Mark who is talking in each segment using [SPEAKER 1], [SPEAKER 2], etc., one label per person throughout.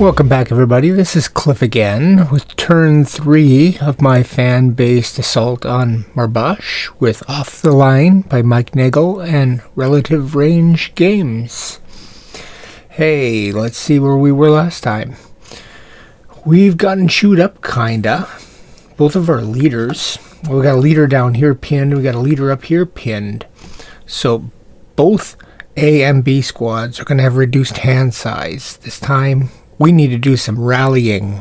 [SPEAKER 1] Welcome back, everybody. This is Cliff again with turn 3 of my fan-based assault on Marbache with Off the Line by Mike Nagel and Relative Range Games. Hey, let's see where we were last time. We've gotten chewed up, kinda. Both of our leaders. Well, we got a leader down here pinned. We got a leader up here pinned. So both A and B squads are going to have reduced hand size. This time we need to do some rallying.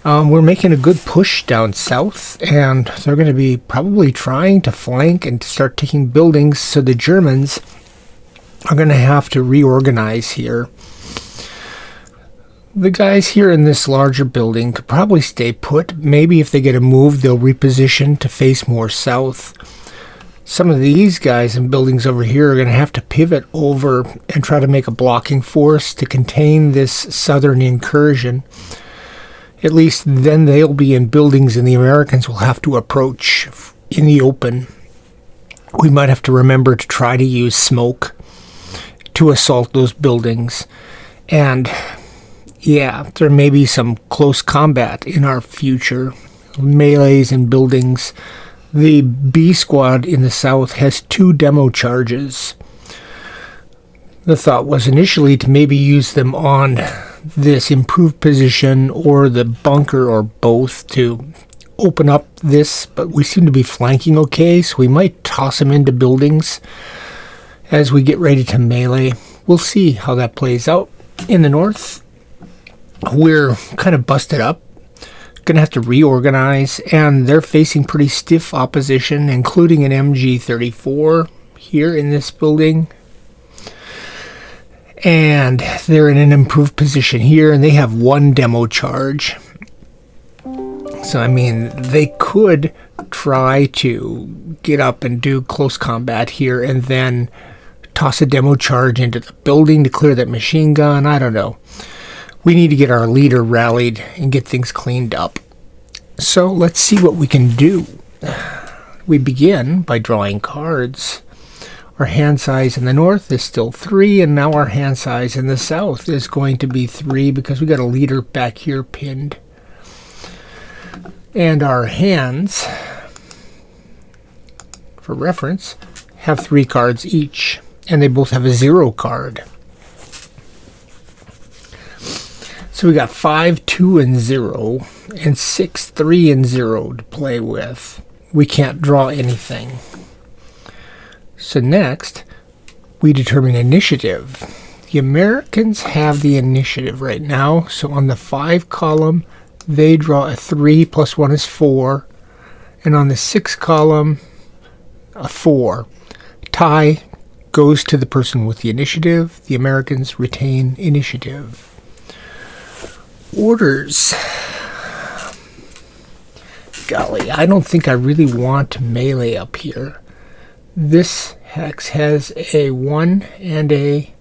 [SPEAKER 1] We're making a good push down south, and they're going to be probably trying to flank and start taking buildings, so the Germans are going to have to reorganize here. The guys here in this larger building could probably stay put. Maybe if they get a move, they'll reposition to face more south. Some of these guys in buildings over here are going to have to pivot over and try to make a blocking force to contain this southern incursion. At least then they'll be in buildings and the Americans will have to approach in the open. We might have to remember to try to use smoke to assault those buildings. And yeah, there may be some close combat in our future. Melees in buildings. The B squad in the south has 2 demo charges. The thought was initially to maybe use them on this improved position or the bunker or both to open up this, but we seem to be flanking okay, so we might toss them into buildings as we get ready to melee. We'll see how that plays out. In the north, we're kind of busted up. Going to have to reorganize, and they're facing pretty stiff opposition, including an MG-34 here in this building. And they're in an improved position here, and they have 1 demo charge. So, I mean, they could try to get up and do close combat here and then toss a demo charge into the building to clear that machine gun. I don't know. We need to get our leader rallied and get things cleaned up. So let's see what we can do. We begin by drawing cards. Our hand size in the north is still 3, and now our hand size in the south is going to be 3 because we got a leader back here pinned. And our hands, for reference, have 3 cards each, and they both have a 0 card. So we got 5, 2, and 0, and 6, 3, and 0 to play with. We can't draw anything. So next, we determine initiative. The Americans have the initiative right now. So on the 5 column, they draw a 3 plus 1 is 4. And on the 6 column, a 4. Tie goes to the person with the initiative. The Americans retain initiative. Orders. Golly, I don't think I really want melee up here. This hex has a 1 and a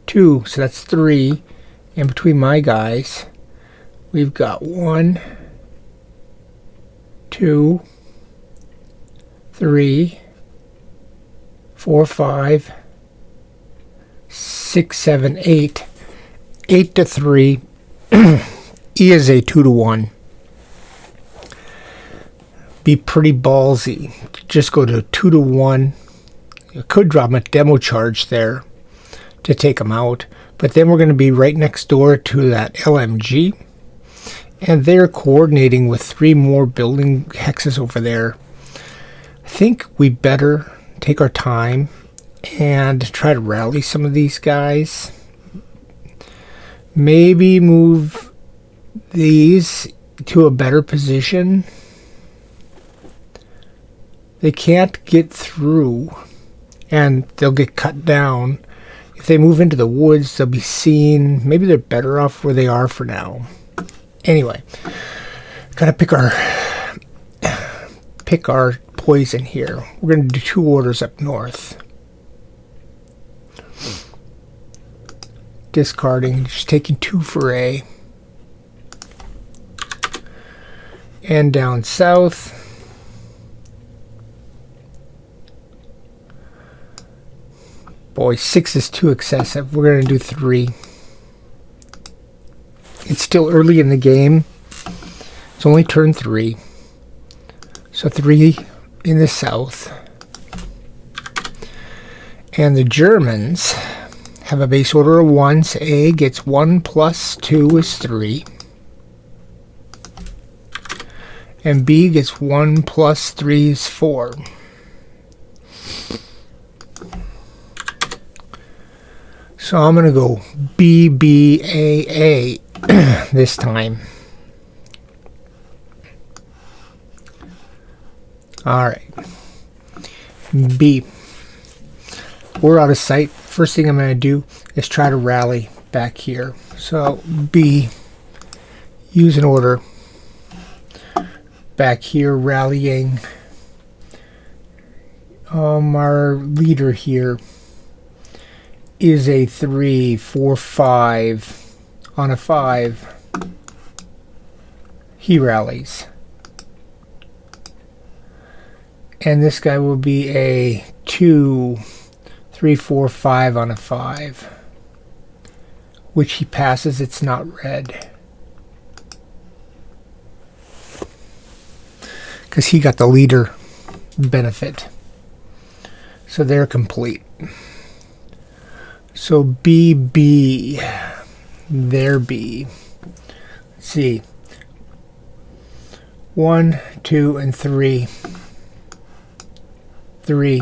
[SPEAKER 1] 2, so that's 3. And between my guys, we've got 1, 2, 3, 4, 5, 6, 7, 8. 8 to 3. E is a 2 to 1. Be pretty ballsy. Just go to 2 to 1. You could drop a demo charge there to take them out, but then we're going to be right next door to that LMG, and they're coordinating with 3 more building hexes over there. I think we better take our time and try to rally some of these guys. Maybe move these to a better position. They can't get through, and they'll get cut down. If they move into the woods, they'll be seen. Maybe they're better off where they are for now. Anyway, gotta pick our poison here. We're gonna do 2 orders up north. Discarding, just taking 2 for A. And down south, boy, 6 is too excessive. We're going to do 3. It's still early in the game. It's only turn 3. So 3 in the south. And the Germans have a base order of 1. So A gets 1 plus 2 is 3. And B gets 1 plus 3 is 4. So I'm going to go B, B, A, A this time. Alright. B. We're out of sight. First thing I'm going to do is try to rally back here. So B, use an order. Back here rallying. Our leader here is a 3, 4, 5. On a 5, he rallies. And this guy will be a 2, 3, 4, 5 on a 5, which he passes. It's not red, because he got the leader benefit. So they're complete. So B, B, there B. Let's see. 1, 2, and 3. 3.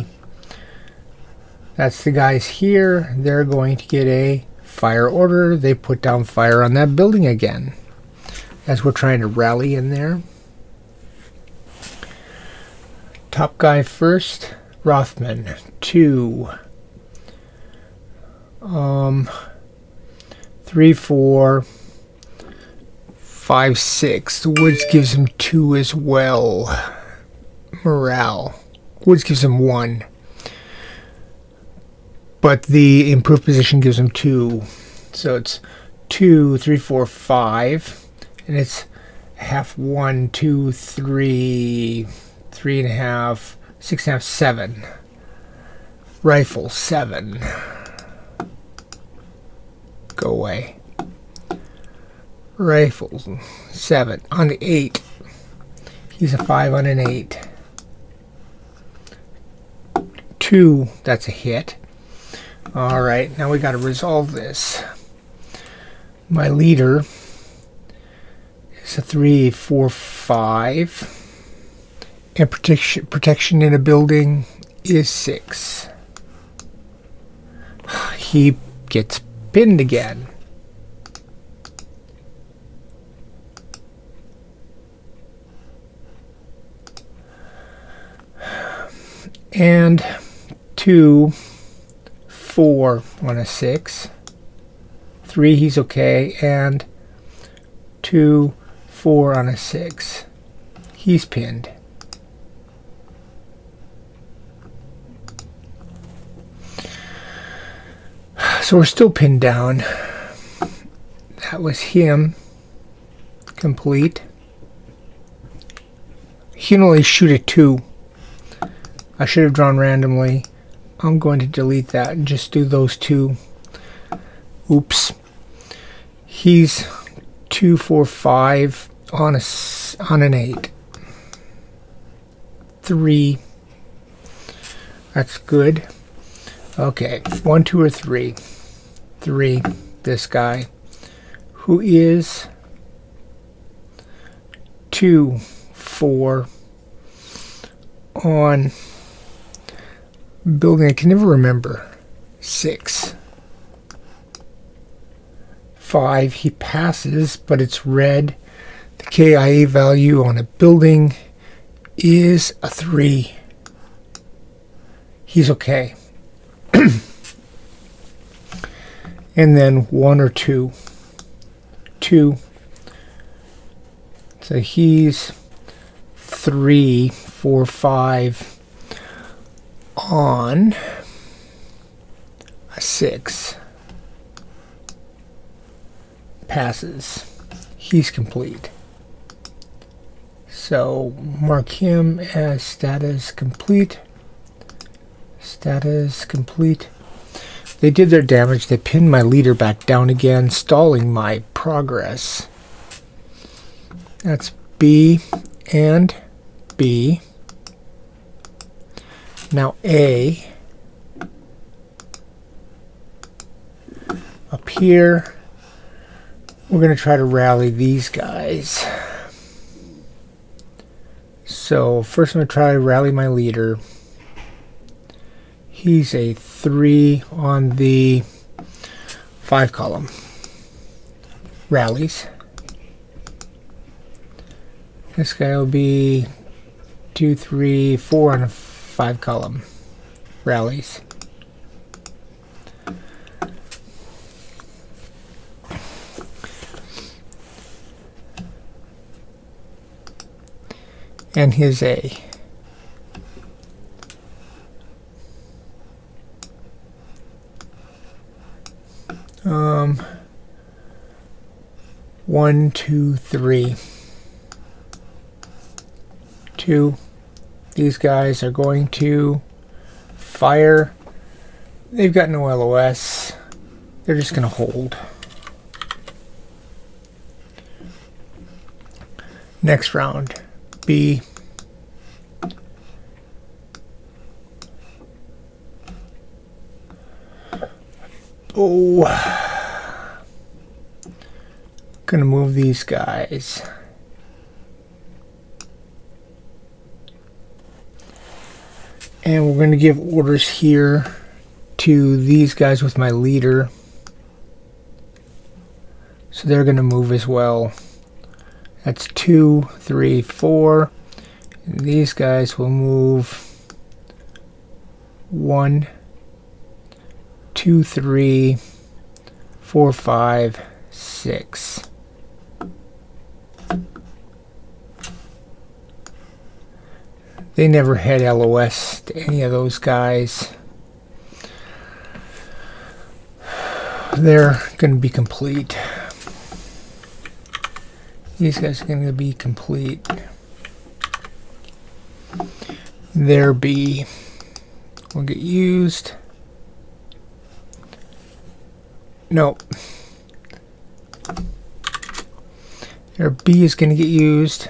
[SPEAKER 1] That's the guys here. They're going to get a fire order. They put down fire on that building again, as we're trying to rally in there. Top guy first, Rothman. 2. 3, 4, 5, 6. The woods gives him 2 as well. Morale. Woods gives him 1. But the improved position gives him 2. So it's 2, 3, 4, 5. And it's half 1, 2, 3, 3.5, 6.5, 7. Rifle 7. Go away. Rifles 7 on the 8. He's a 5 on an 8. 2, that's a hit. Alright, now we got to resolve this. My leader is a 3, 4, 5. And protection in a building is 6. He gets pinned again. And 2, 4 on a 6. 3, he's okay. And 2, 4 on a 6. He's pinned. So we're still pinned down. That was him. Complete. He can only shoot at 2. I should have drawn randomly. I'm going to delete that and just do those 2. Oops. He's 2, 4, 5 on an 8. 3. That's good. Okay, 1, 2, or 3. 3. This guy, who is 2, 4 on building. I can never remember. 6. 5. He passes, but it's red. The KIA value on a building is a 3. He's okay. And then 1 or 2. 2. So he's 3, 4, 5 on a 6. Passes. He's complete. So mark him as status complete. Status complete. They did their damage. They pinned my leader back down again, stalling my progress. That's B and B. Now A. Up here, we're going to try to rally these guys. So first I'm going to try to rally my leader. He's a 3 on the 5 column. Rallies. This guy will be 2, 3, 4 on a 5 column. Rallies. And his A. One, two, three. 2. These guys are going to fire. They've got no LOS. They're just going to hold. Next round. B. Oh. Gonna move these guys. And we're gonna give orders here to these guys with my leader. So they're gonna move as well. That's 2, 3, 4. And these guys will move 1, 2, 3, 4, 5, 6. They never had LOS to any of those guys. They're going to be complete. These guys are going to be complete. Their B will get used. No. Their B is going to get used.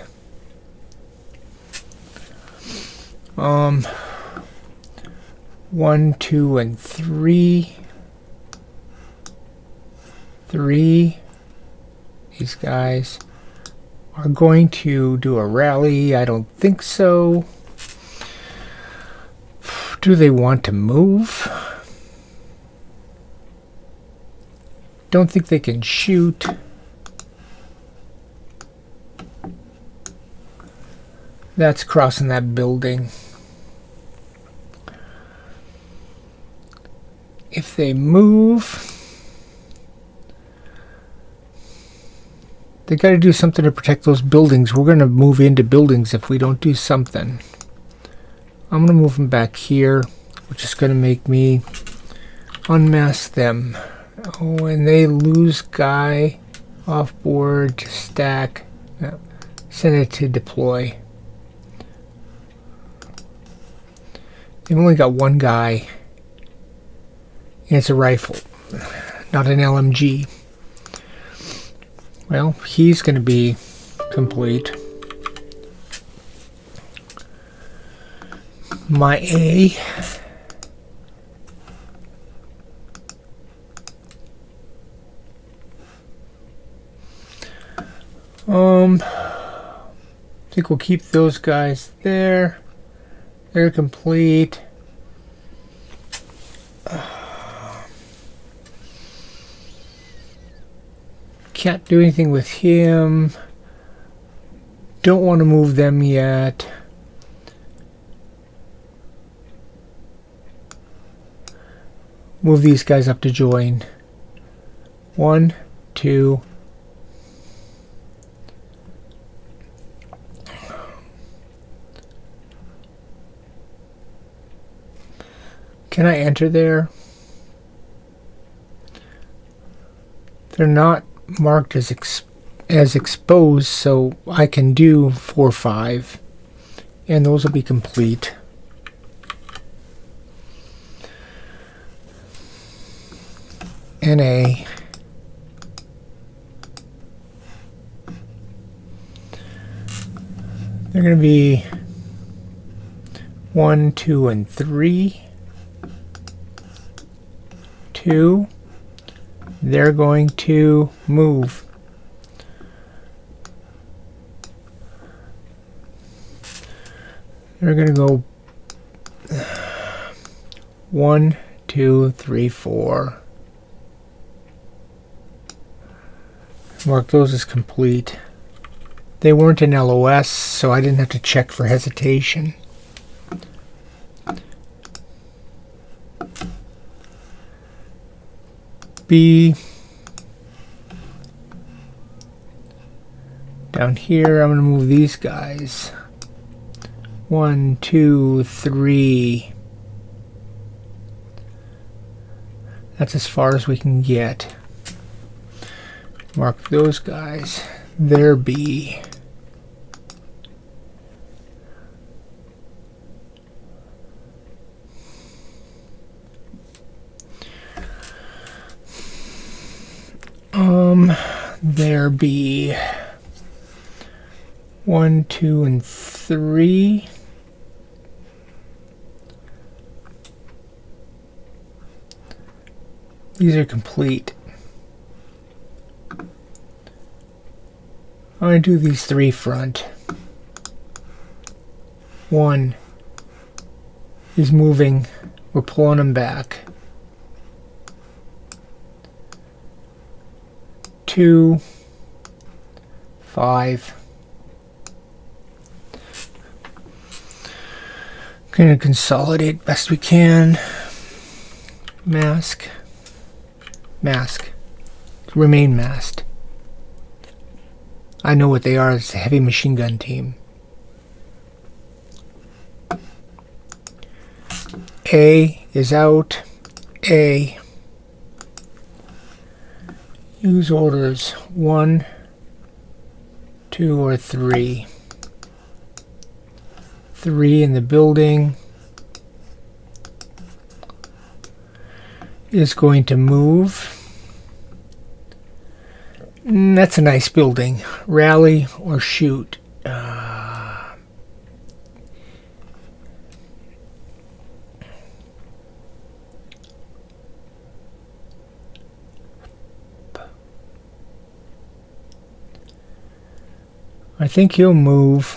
[SPEAKER 1] 1, 2, and 3. 3. These guys are going to do a rally. I don't think so. Do they want to move? Don't think they can shoot. That's crossing that building. If they move, they got to do something to protect those buildings. We're going to move into buildings if we don't do something. I'm going to move them back here, which is going to make me unmask them. Oh, and they lose guy off board to stack. Send it to deploy. They've only got one guy. And it's a rifle, not an LMG. Well, he's going to be complete. My A. I think we'll keep those guys there. They're complete. Can't do anything with him. Don't want to move them yet. Move these guys up to join. 1, 2. Can I enter there? They're not marked as exposed, so I can do 4, 5, and those will be complete. and A. They're going to be 1, 2, and 3. 2. They're going to move. They're going to go 1, 2, 3, 4. Mark those as complete. They weren't in LOS, so I didn't have to check for hesitation. B. Down here, I'm going to move these guys. 1, 2, 3. That's as far as we can get. Mark those guys. They're B. There be 1, 2, and 3. These are complete. I'm going to do these 3 front. 1 is moving. We're pulling them back. 2, 5. Going to consolidate best we can. Mask. Mask. Remain masked. I know what they are. It's a heavy machine gun team. A is out. A. Use orders 1, 2, or 3. 3 in the building is going to move. That's a nice building. Rally or shoot. I think he'll move.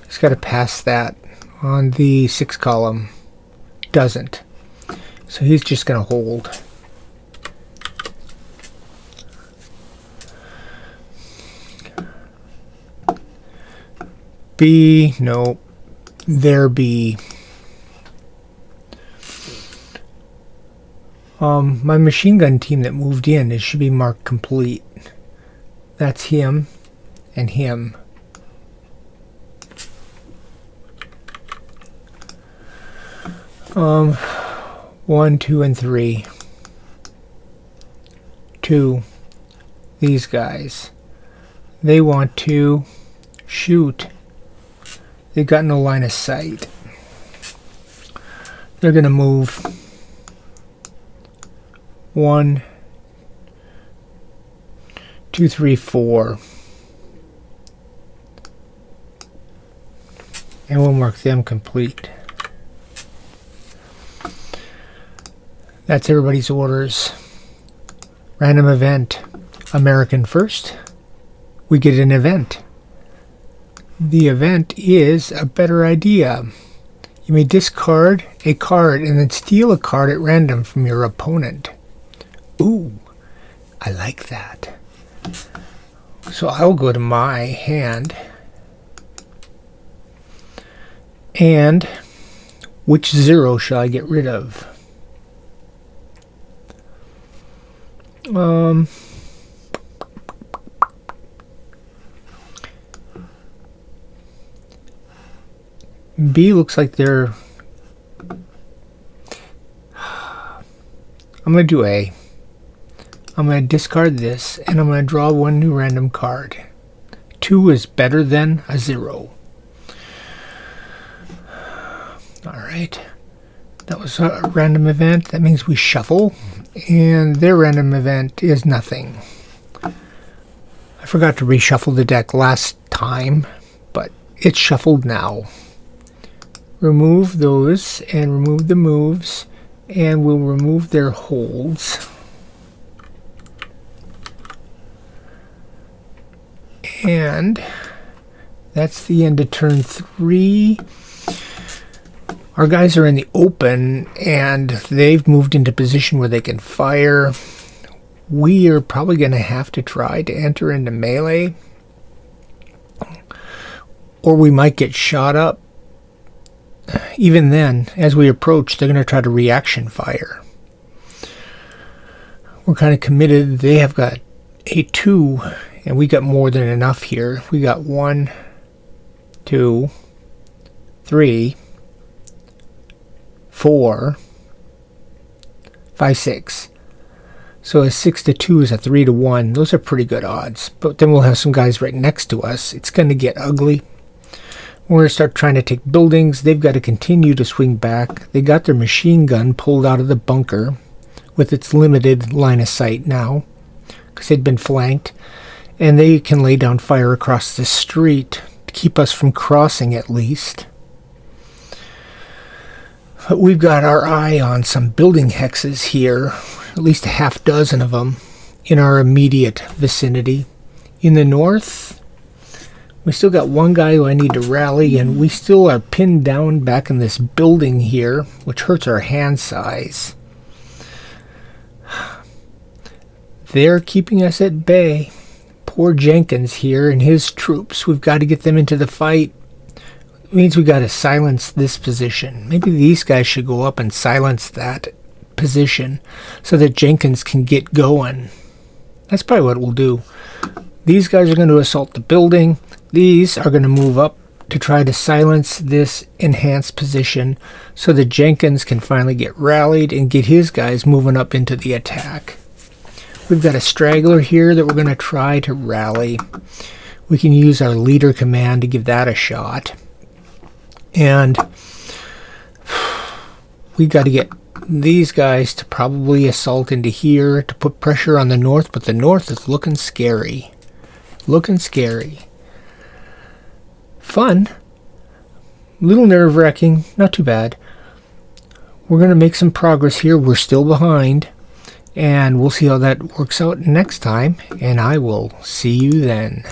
[SPEAKER 1] He's got to pass that on the 6 column. Doesn't. So he's just going to hold. B, no. There B. My machine gun team that moved in, it should be marked complete. That's him and him. One, 2, and 3. 2. These guys. They want to shoot. They've got no line of sight. They're going to move. 1, 2, 3, 4. And we'll mark them complete. That's everybody's orders. Random event. American first. We get an event. The event is a better idea. You may discard a card and then steal a card at random from your opponent. Ooh, I like that. So I'll go to my hand. And which 0 shall I get rid of? B looks like they're... I'm going to do A. I'm going to discard this, and I'm going to draw 1 new random card. 2 is better than a 0. Alright. That was a random event. That means we shuffle. And their random event is nothing. I forgot to reshuffle the deck last time, but it's shuffled now. Remove those and remove the moves, and we'll remove their holds. And that's the end of turn 3. Our guys are in the open, and they've moved into position where they can fire. We are probably going to have to try to enter into melee, or we might get shot up. Even then, as we approach, they're going to try to reaction fire. We're kind of committed. They have got a 2, and we got more than enough here. We got 1, 2, 3, 4, 5, 6. So a 6 to 2 is a 3 to 1. Those are pretty good odds. But then we'll have some guys right next to us. It's going to get ugly. We're going to start trying to take buildings. They've got to continue to swing back. They got their machine gun pulled out of the bunker with its limited line of sight now, because they'd been flanked. And they can lay down fire across the street to keep us from crossing at least. But we've got our eye on some building hexes here, at least a half dozen of them in our immediate vicinity. In the north, we still got one guy who I need to rally, and we still are pinned down back in this building here, which hurts our hand size. They're keeping us at bay. Poor Jenkins here and his troops. We've got to get them into the fight. It means we got to silence this position. Maybe these guys should go up and silence that position so that Jenkins can get going. That's probably what we'll do. These guys are going to assault the building. These are going to move up to try to silence this enhanced position so that Jenkins can finally get rallied and get his guys moving up into the attack. We've got a straggler here that we're going to try to rally. We can use our leader command to give that a shot. And we got to get these guys to probably assault into here to put pressure on the north, but the north is looking scary. Looking scary. Fun. A little nerve-wracking. Not too bad. We're going to make some progress here. We're still behind. And we'll see how that works out next time. And I will see you then.